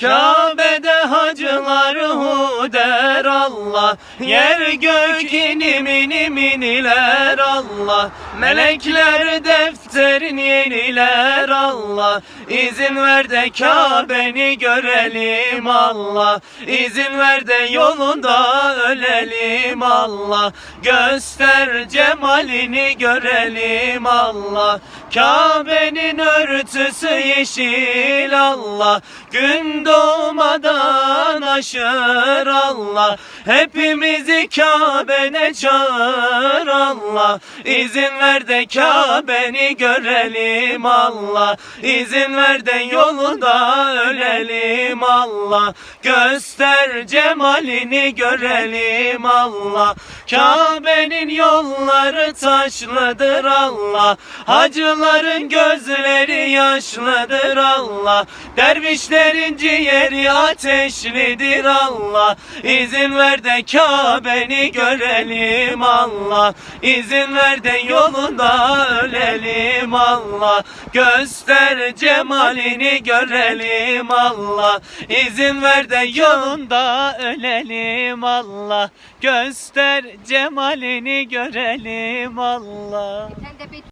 Kabe'de hacılar hu der Allah, yer gök inim inim iniler Allah. Melekler defterin yeniler Allah. İzin ver de Kabe'ni görelim Allah. İzin ver de yolunda ölelim Allah. Göster cemalini görelim Allah. Kabe'nin örtüsü yeşil Allah. Gün doğmadan aşır Allah. Hepimizi Kabe'ne çağır Allah. İzin ver de Kabe'ni görelim Allah. İzin ver de yolunda ölelim Allah. Göster cemalini görelim Allah. Kabe'nin yolları taşlıdır Allah. Hacıların gözleri yaşlıdır Allah. Dervişlerin ciğeri ateşlidir Allah. İzin ver de Kabe'ni görelim Allah. İzin ver de yolunda ölelim Allah. Göster cemalini görelim Allah. İzin ver de yolunda ölelim Allah. Göster cemalini görelim Allah.